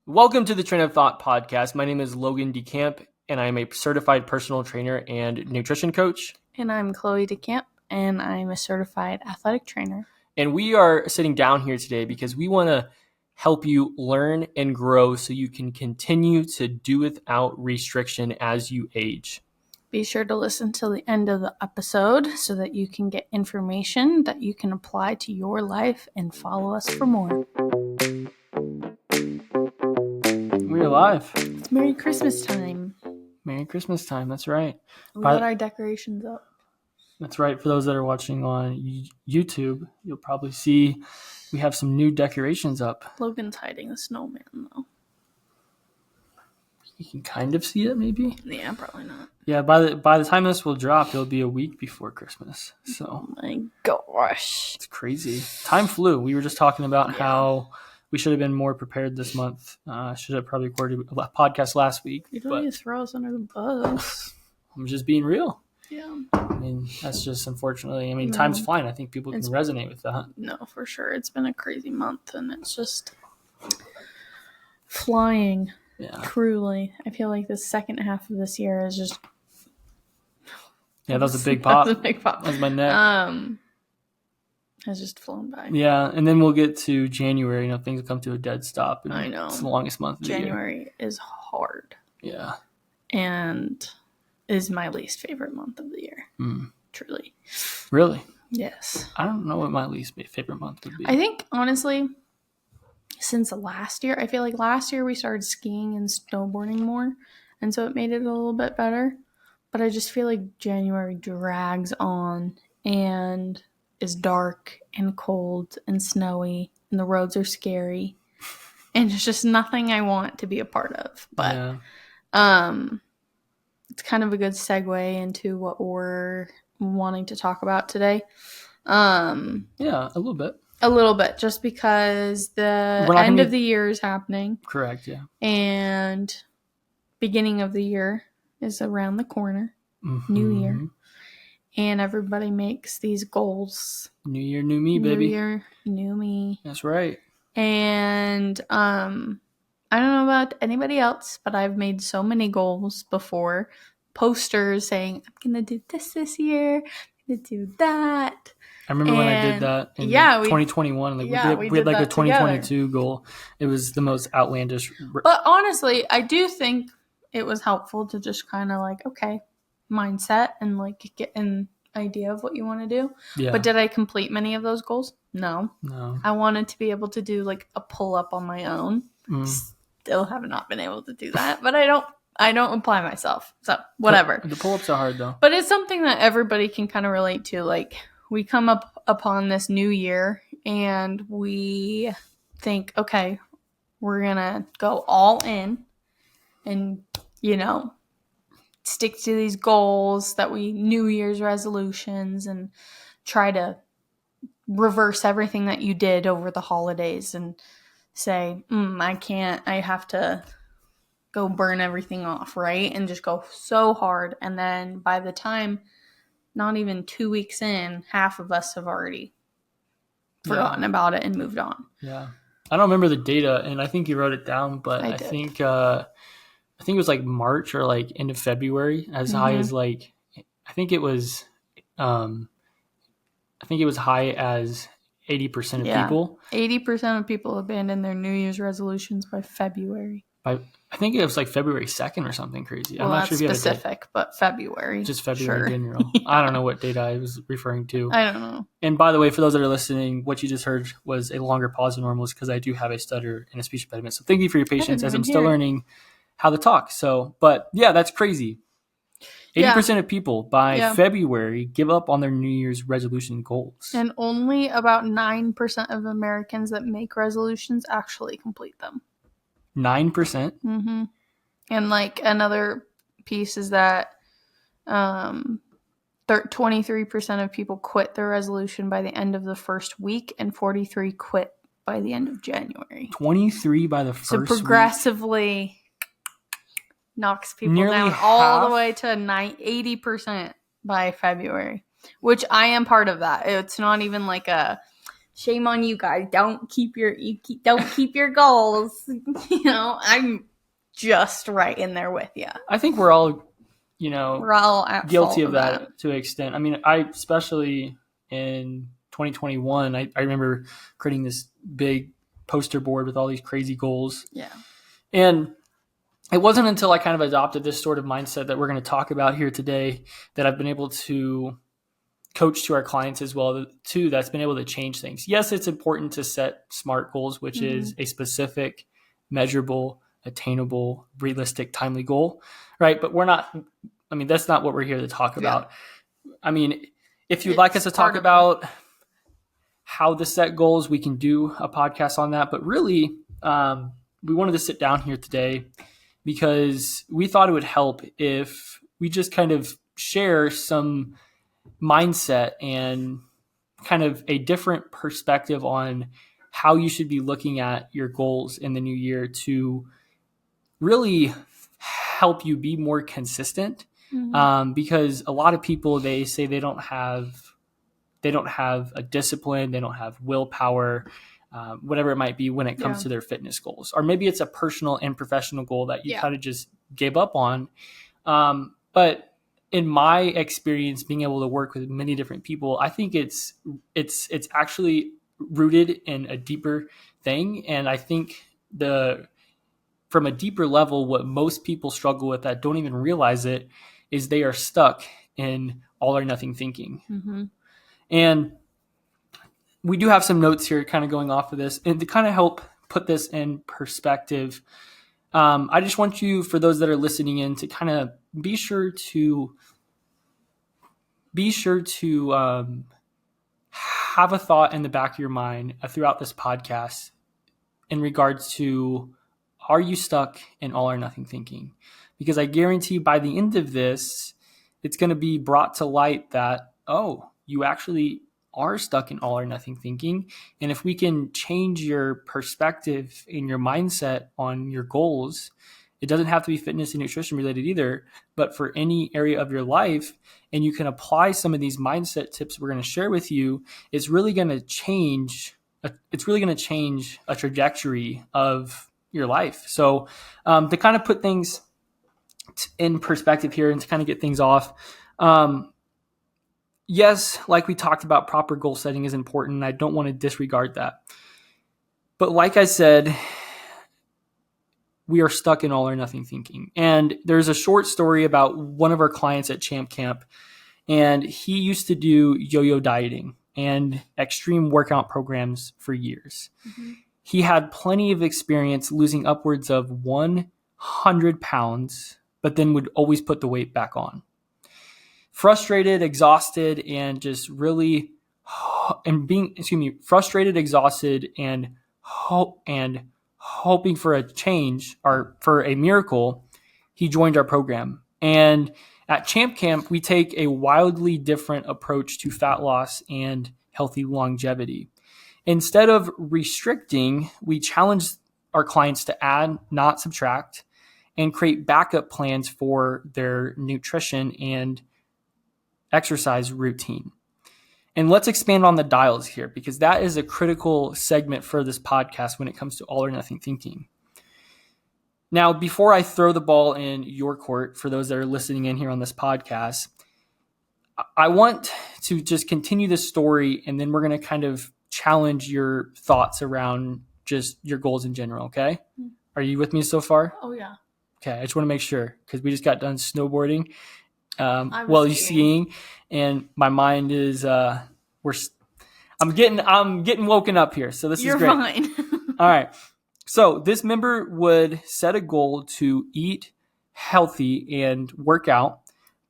Welcome to the Train of Thought podcast. My name is Logan DeCamp, and I am a certified personal trainer and nutrition coach. And I'm Chloe DeCamp, and I'm a certified athletic trainer. And we are sitting down here today because we want to help you learn and grow so you can continue to do without restriction as you age. Be sure to listen till the end of the episode so that you can get information that you can apply to your life and follow us for more. We're live. It's Merry Christmas time. Merry Christmas time. That's right. We got our decorations up. That's right. For those that are watching on YouTube, you'll probably see we have some new decorations up. Logan's hiding the snowman, though. You can kind of see it, maybe. Yeah, probably not. Yeah, by the time this will drop, it'll be a week before Christmas. So, oh my gosh, it's crazy. Time flew. We were just talking about how we should have been more prepared this month. Should have probably recorded a podcast last week. You don't need to throw us under the bus. I'm just being real. Yeah. I mean, that's just unfortunately. I mean, time's flying. I think people can resonate with that. No, for sure. It's been a crazy month, and it's just flying. Yeah. Truly. I feel like the second half of this year is just... Yeah, that was a big pop. That was a big pop. That was my neck. Has just flown by. Yeah, and then we'll get to January. Things will come to a dead stop. I know. It's the longest month of the year. January is hard. Yeah. And is my least favorite month of the year. Truly. Really? Yes. I don't know what my least favorite month would be. I think, honestly... Since last year, I feel like last year we started skiing and snowboarding more, and so it made it a little bit better. But I just feel like January drags on and is dark and cold and snowy, and the roads are scary, and it's just nothing I want to be a part of. But it's kind of a good segue into what we're wanting to talk about today. Yeah, a little bit. A little bit, just because the end of the year is happening. Correct, yeah. And beginning of the year is around the corner. New year. And everybody makes these goals. New year, new me, baby. New year, new me. That's right. And I don't know about anybody else, but I've made so many goals before. Posters saying, I'm going to do this year. I'm going to do that. I remember when I did that in 2021. We had like a 2022 together. Goal. It was the most outlandish. But honestly, I do think it was helpful to just kind of like, okay, mindset and like get an idea of what you want to do. Yeah. But did I complete many of those goals? No. I wanted to be able to do like a pull up on my own. Still have not been able to do that, but I don't apply myself. So whatever. The pull ups are hard though. But it's something that everybody can kind of relate to. Like, we come up upon this new year and we think, okay, we're going to go all in and, stick to these goals that New Year's resolutions, and try to reverse everything that you did over the holidays and say, I have to go burn everything off, right? And just go so hard. And then by the time... not even 2 weeks in, half of us have already forgotten about it and moved on. Yeah. I don't remember the data, and I think you wrote it down, but I think it was like March or like end of February, as high as like, I think it was high as 80% of people. 80% of people abandon their New Year's resolutions by February. I think it was like February 2nd or something crazy. Well, I'm not sure if you specific, but February. Just February in general. Yeah. I don't know what data I was referring to. I don't know. And by the way, for those that are listening, what you just heard was a longer pause than normal because I do have a stutter and a speech impediment. So thank you for your patience as I'm still learning how to talk. So, but yeah, that's crazy. 80% of people by February give up on their New Year's resolution goals. And only about 9% of Americans that make resolutions actually complete them. 9%? Mm-hmm. And like another piece is that 23% of people quit their resolution by the end of the first week, and 43 quit by the end of January. 23 by the first week? So progressively knocks people down all the way to 80% by February, which I am part of that. It's not even like a shame on you guys. Don't keep your goals. I'm just right in there with you. I think we're all, we're all at guilty fault of that to an extent. I mean, especially in 2021, I remember creating this big poster board with all these crazy goals. Yeah. And it wasn't until I kind of adopted this sort of mindset that we're going to talk about here today that I've been able to coach to our clients as well too, that's been able to change things. Yes, it's important to set SMART goals, which is a specific, measurable, attainable, realistic, timely goal, right? But that's not what we're here to talk about. I mean, if you'd like us to talk about how to set goals, we can do a podcast on that. But really, we wanted to sit down here today because we thought it would help if we just kind of share some mindset and kind of a different perspective on how you should be looking at your goals in the new year to really help you be more consistent. Because a lot of people, they say they don't have a discipline, they don't have willpower, whatever it might be when it comes to their fitness goals. Or maybe it's a personal and professional goal that you kind of just gave up on. But in my experience, being able to work with many different people, I think it's actually rooted in a deeper thing. And I think from a deeper level, what most people struggle with that don't even realize it is they are stuck in all or nothing thinking. And we do have some notes here kind of going off of this, and to kind of help put this in perspective, I just want you, for those that are listening in, to kind of be sure to have a thought in the back of your mind throughout this podcast in regards to, are you stuck in all or nothing thinking? Because I guarantee by the end of this, it's going to be brought to light that, oh, you actually are stuck in all or nothing thinking. And if we can change your perspective and your mindset on your goals, it doesn't have to be fitness and nutrition related either, but for any area of your life, and you can apply some of these mindset tips we're going to share with you, it's really going to change a trajectory of your life. So to kind of put things in perspective here and to kind of get things off, yes, like we talked about, proper goal setting is important. And I don't want to disregard that. But like I said, we are stuck in all or nothing thinking. And there's a short story about one of our clients at Champ Camp, and he used to do yo-yo dieting and extreme workout programs for years. He had plenty of experience losing upwards of 100 pounds, but then would always put the weight back on. Frustrated, exhausted, and just really, frustrated, exhausted, and hoping for a change or for a miracle, he joined our program. And at Champ Camp, we take a wildly different approach to fat loss and healthy longevity. Instead of restricting, we challenge our clients to add, not subtract, and create backup plans for their nutrition and exercise routine. And let's expand on the dials here, because that is a critical segment for this podcast when it comes to all or nothing thinking. Now, before I throw the ball in your court, for those that are listening in here on this podcast, I want to just continue this story, and then we're going to kind of challenge your thoughts around just your goals in general, okay? Are you with me so far? Oh, yeah. Okay, I just want to make sure, because we just got done snowboarding. Skiing. And my mind is I'm getting woken up here, so this is great. You're fine. All right. So this member would set a goal to eat healthy and work out,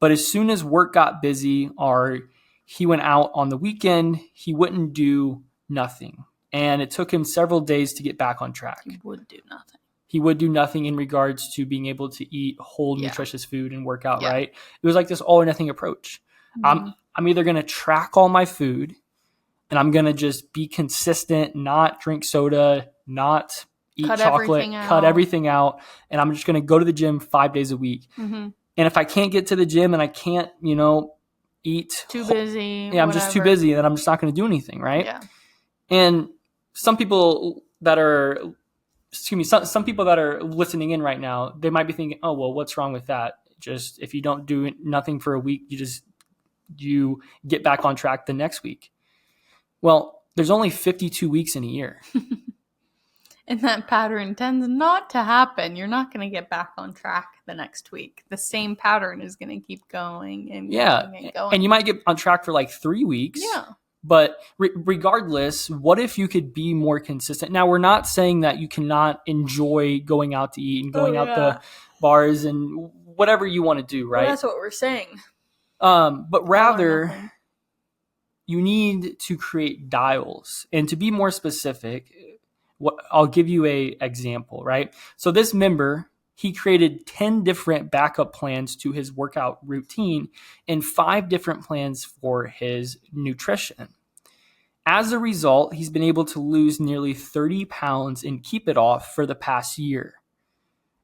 but as soon as work got busy or he went out on the weekend, he wouldn't do nothing. And it took him several days to get back on track. He would do nothing. He would do nothing in regards to being able to eat whole, nutritious food and work out, right? It was like this all or nothing approach. I'm either going to track all my food, and I'm going to just be consistent, not drink soda, not eat chocolate, cut everything out, and I'm just going to go to the gym 5 days a week. And if I can't get to the gym and I can't, eat. Too busy. Yeah, I'm just too busy, and then I'm just not going to do anything, right? Yeah. And some people that are, some people that are listening in right now, they might be thinking, oh, well, what's wrong with that? Just if you don't do nothing for a week, you get back on track the next week. Well, there's only 52 weeks in a year. And that pattern tends not to happen. You're not going to get back on track the next week. The same pattern is going to keep going and going and going. And you might get on track for like 3 weeks. Yeah. But regardless, what if you could be more consistent? Now, we're not saying that you cannot enjoy going out to eat and going out the bars and whatever you want to do, right? Well, that's what we're saying. But rather, you need to create dials. And to be more specific, I'll give you an example, right? So this member, he created 10 different backup plans to his workout routine and 5 different plans for his nutrition. As a result, he's been able to lose nearly 30 pounds and keep it off for the past year.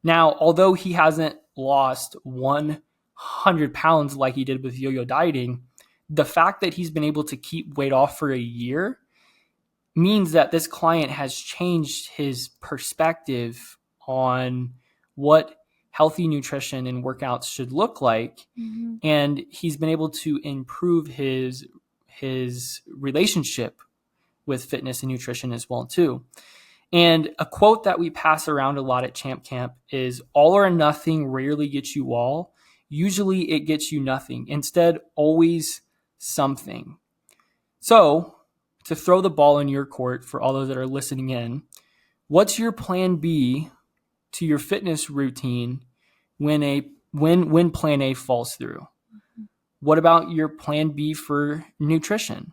Now, although he hasn't lost 100 pounds like he did with yo-yo dieting, the fact that he's been able to keep weight off for a year means that this client has changed his perspective on what healthy nutrition and workouts should look like. Mm-hmm. And he's been able to improve his relationship with fitness and nutrition as well too. And a quote that we pass around a lot at Champ Camp is, all or nothing rarely gets you all. Usually it gets you nothing. Instead, always something. So to throw the ball in your court for all those that are listening in, what's your plan B to your fitness routine when plan A falls through? What about your plan B for nutrition?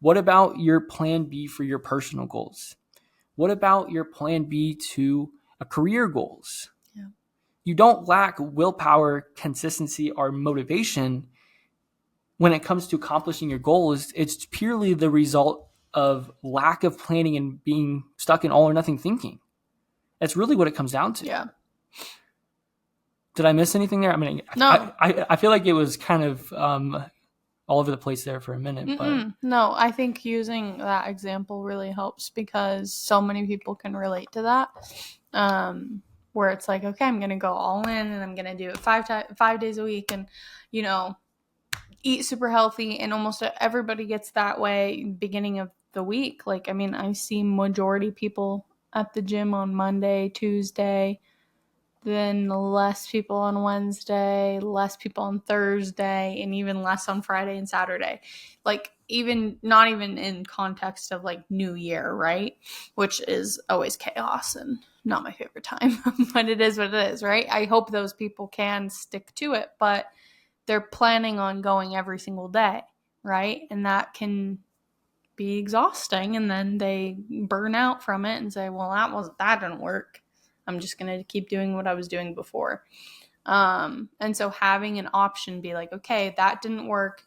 What about your plan B for your personal goals? What about your plan B to career goals? Yeah. You don't lack willpower, consistency, or motivation when it comes to accomplishing your goals. It's purely the result of lack of planning and being stuck in all or nothing thinking. That's really what it comes down to. Yeah. Did I miss anything there? I mean, no. I feel like it was kind of all over the place there for a minute. But no, I think using that example really helps because so many people can relate to that. Where it's like, okay, I'm going to go all in and I'm going to do it 5 days a week and, eat super healthy. And almost everybody gets that way beginning of the week. Like, I mean, I see majority people at the gym on Monday, Tuesday, then less people on Wednesday, less people on Thursday, and even less on Friday and Saturday. Like, even not even in context of like New Year, right? Which is always chaos and not my favorite time, but it is what it is, right? I hope those people can stick to it, but they're planning on going every single day, right? And that can be exhausting, and then they burn out from it and say, well, that didn't work. I'm just going to keep doing what I was doing before. And so having an option be like, okay, that didn't work.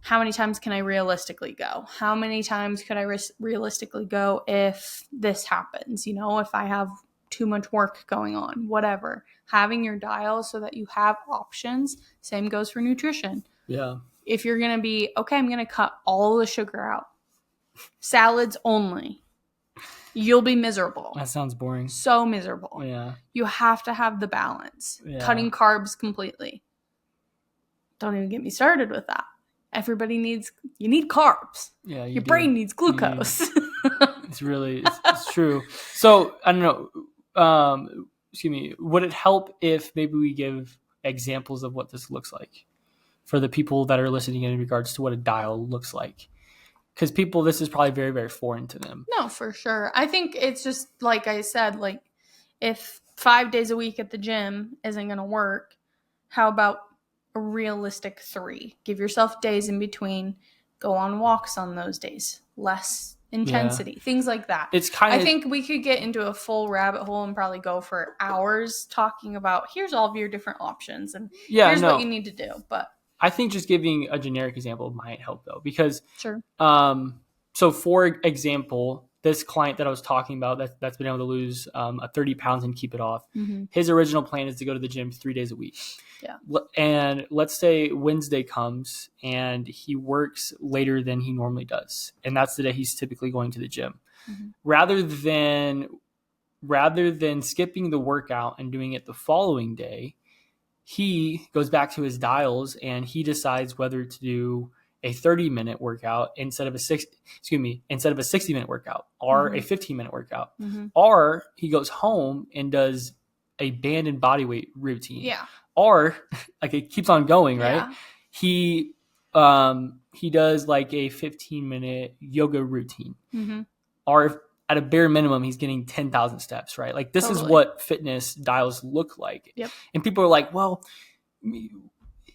How many times can I realistically go? How many times could I realistically go if this happens? If I have too much work going on, whatever. Having your dial so that you have options. Same goes for nutrition. Yeah. If you're going to be, okay, I'm going to cut all the sugar out. Salads only. You'll be miserable. That sounds boring. So miserable. Yeah. You have to have the balance. Yeah. Cutting carbs completely. Don't even get me started with that. You need carbs. Yeah. Your brain needs glucose. It's true. So, I don't know. Excuse me. Would it help if maybe we give examples of what this looks like for the people that are listening in regards to what a dial looks like? Because this is probably very, very foreign to them. No, for sure. I think it's just, like I said, like, if 5 days a week at the gym isn't going to work, how about a realistic 3? Give yourself days in between. Go on walks on those days. Less intensity. Yeah. Things like that. I think we could get into a full rabbit hole and probably go for hours talking about, here's all of your different options and here's what you need to do. But I think just giving a generic example might help though, because sure. So for example, this client that I was talking about that's been able to lose 30 pounds and keep it off. Mm-hmm. His original plan is to go to the gym 3 days a week. Yeah. And let's say Wednesday comes and he works later than he normally does. And that's the day he's typically going to the gym. Mm-hmm. Rather than skipping the workout and doing it the following day, he goes back to his dials and he decides whether to do a 30-minute workout instead of a 60-minute workout, or a 15-minute workout. Mm-hmm. Or he goes home and does a band and body weight routine. Yeah. Or like it keeps on going, right? Yeah. He does like a 15-minute yoga routine. Mm-hmm. Or if, at a bare minimum, he's getting 10,000 steps, right? Like this is what fitness dials look like. Yep. And people are like, well,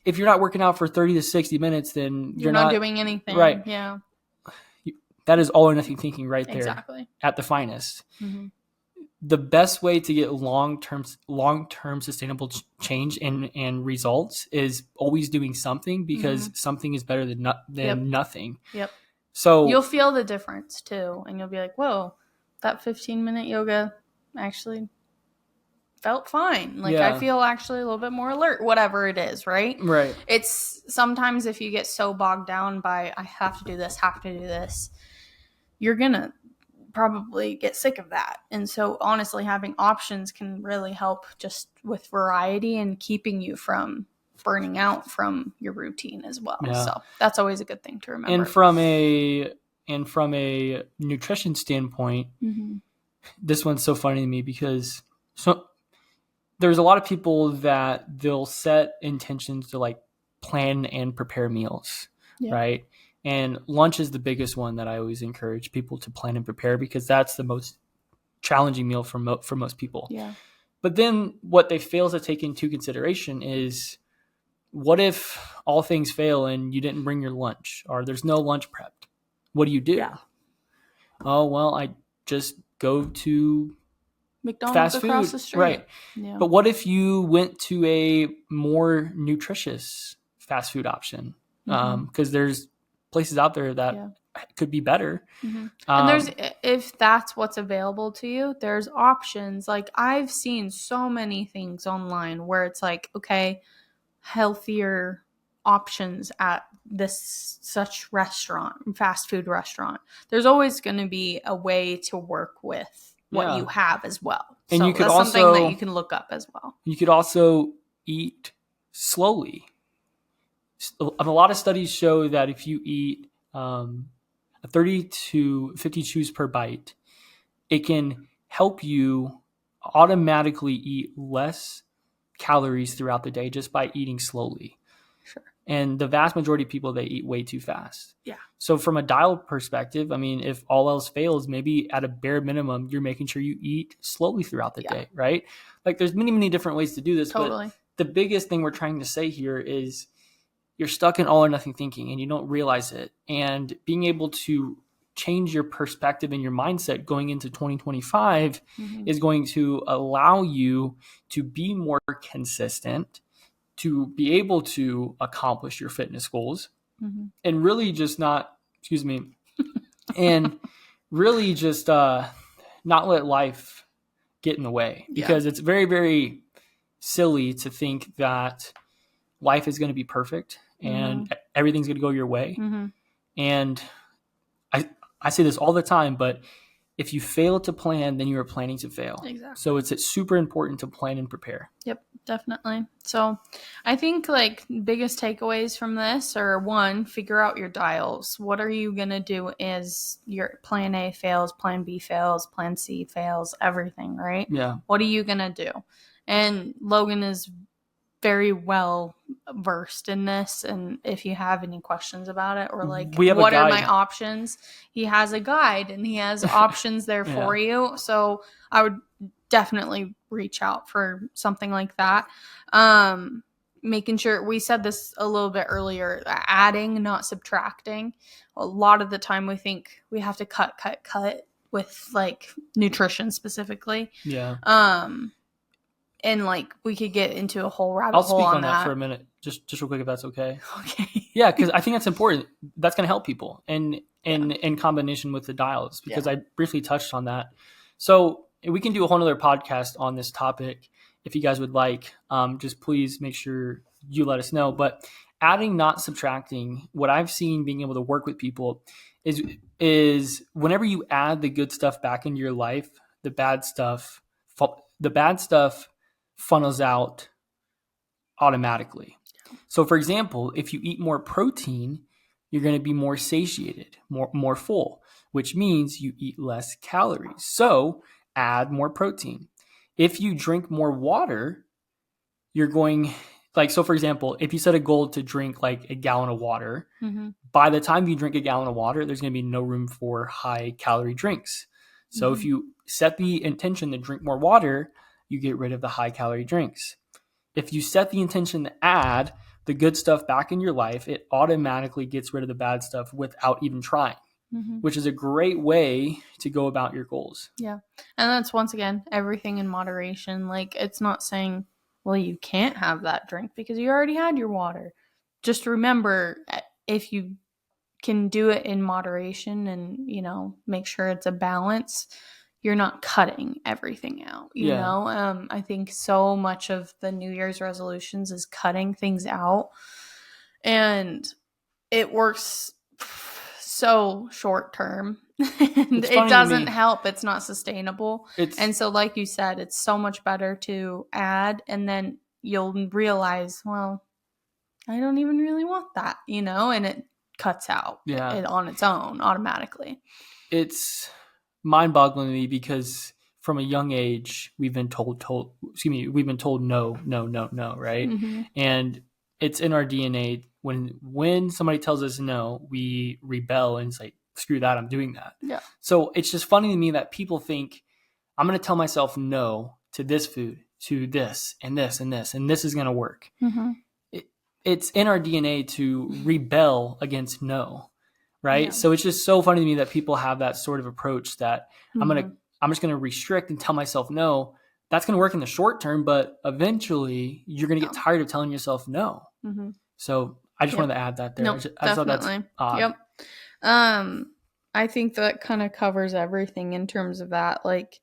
if you're not working out for 30 to 60 minutes, then you're not doing anything. Right. Yeah. That is all or nothing thinking right there. Exactly. At the finest. Mm-hmm. The best way to get long-term sustainable change and results is always doing something, because something is better than nothing. Yep. So you'll feel the difference too, and you'll be like, whoa, that 15-minute yoga actually felt fine. Like I feel actually a little bit more alert, whatever it is, right? Right. It's sometimes if you get so bogged down by I have to do this, you're going to probably get sick of that. And so honestly, having options can really help just with variety and keeping you from burning out from your routine as well. Yeah. So that's always a good thing to remember. And from a nutrition standpoint, this one's so funny to me because there's a lot of people that they'll set intentions to like plan and prepare meals, right? And lunch is the biggest one that I always encourage people to plan and prepare, because that's the most challenging meal for most people. Yeah. But then what they fail to take into consideration is, what if all things fail and you didn't bring your lunch, or there's no lunch prepped? What do you do? Yeah. Oh, well, I just go to McDonald's across the street. Right. Yeah. But what if you went to a more nutritious fast food option? Because there's places out there that could be better. And if that's what's available to you, there's options. Like I've seen so many things online where it's like, okay, healthier options at this such fast food restaurant. There's always going to be a way to work with what you have as well. And so you could that's also, something that you can look up as well. You could also eat slowly. A lot of studies show that if you eat 30 to 50 chews per bite, it can help you automatically eat less calories throughout the day just by eating slowly. Sure. And the vast majority of people, they eat way too fast. Yeah. So from a dial perspective, I mean, if all else fails, maybe at a bare minimum, you're making sure you eat slowly throughout the day, right? Like there's many, many different ways to do this. Totally. But the biggest thing we're trying to say here is you're stuck in all or nothing thinking and you don't realize it. And being able to change your perspective and your mindset going into 2025 is going to allow you to be more consistent, to be able to accomplish your fitness goals, and really just not let life get in the way, because it's very, very silly to think that life is going to be perfect and everything's going to go your way. And I say this all the time, but if you fail to plan, then you are planning to fail. Exactly. So it's super important to plan and prepare. Yep, definitely. So I think like biggest takeaways from this are, one, figure out your dials. What are you going to do is your plan A fails, plan B fails, plan C fails, everything, right? Yeah. What are you going to do? And Logan is very well versed in this, and if you have any questions about it, or like what are my options, he has a guide and he has options there for you. So I would definitely reach out for something like that. Making sure, we said this a little bit earlier, adding, not subtracting. A lot of the time we think we have to cut with like nutrition specifically. and like we could get into a whole rabbit I'll hole speak on on that for a minute, just real quick, if that's okay. Okay. Yeah, because I think that's important. That's going to help people, and in combination with the dials, because I briefly touched on that. So we can do a whole other podcast on this topic if you guys would like. Just please make sure you let us know. But adding, not subtracting, what I've seen being able to work with people is whenever you add the good stuff back into your life, the bad stuff funnels out automatically. So for example, if you eat more protein, you're going to be more satiated, more full, which means you eat less calories. So add more protein. If you drink more water, you're going, like, so for example, if you set a goal to drink like a gallon of water, by the time you drink a gallon of water, there's going to be no room for high calorie drinks. So if you set the intention to drink more water, you get rid of the high calorie drinks. If you set the intention to add the good stuff back in your life, it automatically gets rid of the bad stuff without even trying, which is a great way to go about your goals. Yeah. And that's, once again, everything in moderation. Like, it's not saying, well, you can't have that drink because you already had your water. Just remember, if you can do it in moderation and, you know, make sure it's a balance, you're not cutting everything out, you know? I think so much of the New Year's resolutions is cutting things out, and it works so short term and it doesn't help. It's not sustainable. And so, like you said, it's so much better to add, and then you'll realize, well, I don't even really want that, you know, and it cuts out it on its own automatically. It's mind-boggling to me because from a young age we've been told no, right? And it's in our DNA. When somebody tells us no, we rebel and it's like, screw that, I'm doing that. So it's just funny to me that people think, I'm going to tell myself no to this food, to this and this and this, and this is going to work. It's in our DNA to rebel against no, right? So it's just so funny to me that people have that sort of approach that I'm just going to restrict and tell myself no. That's going to work in the short term, but eventually you're going to get tired of telling yourself no. So I just wanted to add that there. Nope, I thought that's odd. I think that kind of covers everything in terms of that. Like,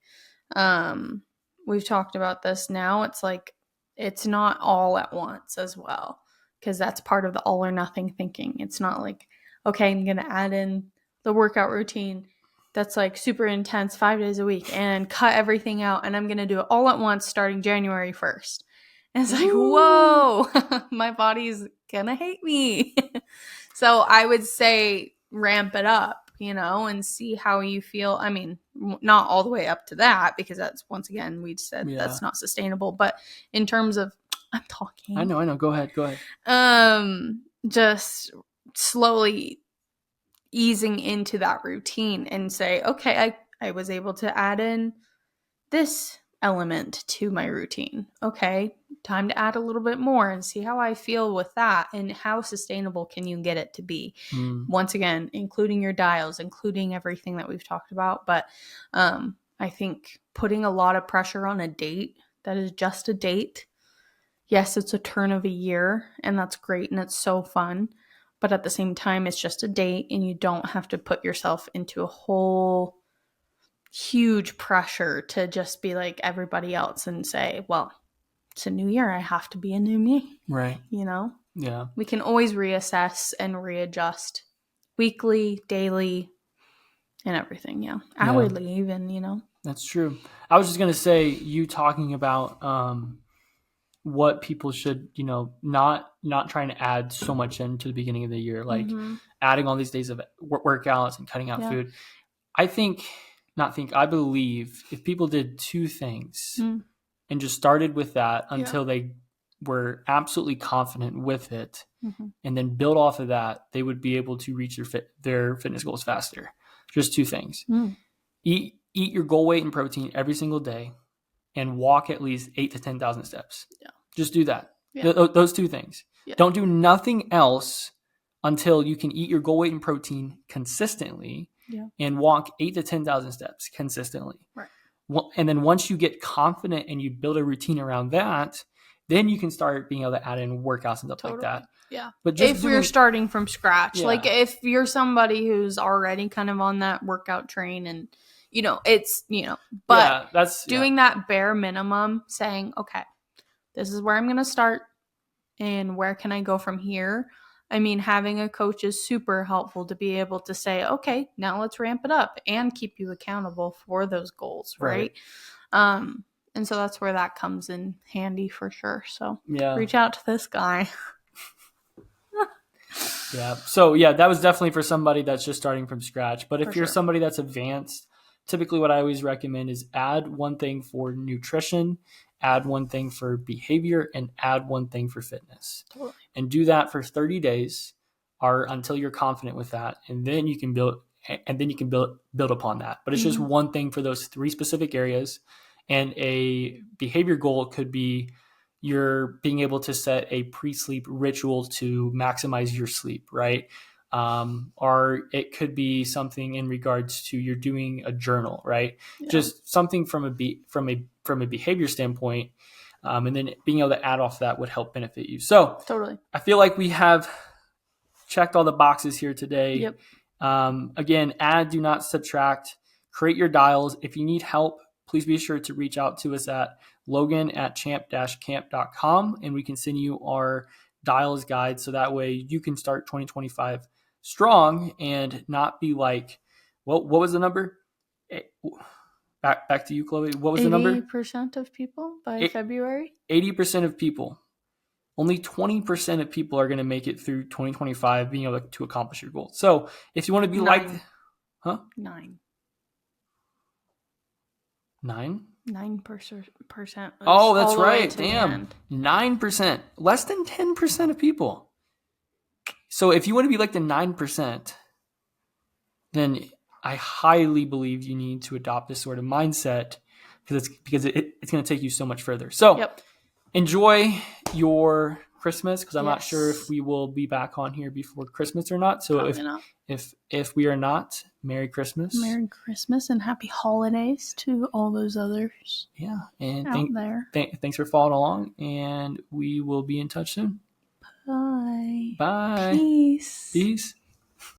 we've talked about this now. It's like, it's not all at once as well, because that's part of the all or nothing thinking. It's not like, okay, I'm going to add in the workout routine that's like super intense 5 days a week and cut everything out, and I'm going to do it all at once starting January 1st. And it's like, whoa, my body's going to hate me. So I would say ramp it up, you know, and see how you feel. I mean, not all the way up to that, because that's, once again, we said that's not sustainable. But in terms of, I'm talking. I know. Go ahead. Just slowly easing into that routine and say, okay, I was able to add in this element to my routine. Okay, time to add a little bit more and see how I feel with that, and how sustainable can you get it to be. Once again, including your dials, including everything that we've talked about. But I think putting a lot of pressure on a date that is just a date, yes, it's a turn of a year and that's great and it's so fun, but at the same time, it's just a date, and you don't have to put yourself into a whole huge pressure to just be like everybody else and say, well, it's a new year, I have to be a new me. Right. You know? Yeah. We can always reassess and readjust weekly, daily, and everything. Yeah. Hourly even, you know? That's true. I was just going to say, you talking about what people should, you know, not trying to add so much into the beginning of the year, like adding all these days of workouts and cutting out food. I believe if people did two things and just started with that until they were absolutely confident with it, and then build off of that, they would be able to reach their fitness goals faster. Just two things. Eat your goal weight in protein every single day, and walk at least 8,000 to 10,000 steps. Just do that. Those two things. Don't do nothing else until you can eat your goal weight in protein consistently and walk 8,000 to 10,000 steps consistently. And then once you get confident and you build a routine around that, then you can start being able to add in workouts and stuff like that. Yeah. But if you're starting from scratch, Yeah. like if you're somebody who's already kind of on that workout train and, it's, but that's doing that bare minimum, saying, okay, this is where I'm going to start and where can I go from here? I mean, having a coach is super helpful to be able to say, okay, now let's ramp it up and keep you accountable for those goals, right? And so that's where that comes in handy for sure. So reach out to this guy. Yeah. So that was definitely for somebody that's just starting from scratch. But if you're somebody that's advanced, typically what I always recommend is add one thing for nutrition, add one thing for behavior, and add one thing for fitness. Totally. And do that for 30 days or until you're confident with that. And then you can build upon that. But it's just one thing for those 3 specific areas. And a behavior goal could be you're being able to set a pre-sleep ritual to maximize your sleep, right? Or it could be something in regards to you're doing a journal, right? Yeah. Just something from a behavior standpoint, and then being able to add off that would help benefit you. So totally, I feel like we have checked all the boxes here today. Yep. Again, add, do not subtract. Create your dials. If you need help, please be sure to reach out to us at logan@champ-camp.com, and we can send you our dials guide so that way you can start 2025 strong and not be like, what was the number? Back to you, Chloe. What was the number? 80% of people by February? 80% of people. Only 20% of people are going to make it through 2025 being able to accomplish your goal. So if you want to be 9. 9%. Oh, that's right. Damn. 9%. Less than 10% of people. So if you want to be like the 9%, then I highly believe you need to adopt this sort of mindset because it's going to take you so much further. So enjoy your Christmas, because I'm not sure if we will be back on here before Christmas or not. So if we are not, Merry Christmas. Merry Christmas and happy holidays to all those others. Yeah. And out there. Thanks for following along, and we will be in touch soon. Bye. Bye. Peace. Peace.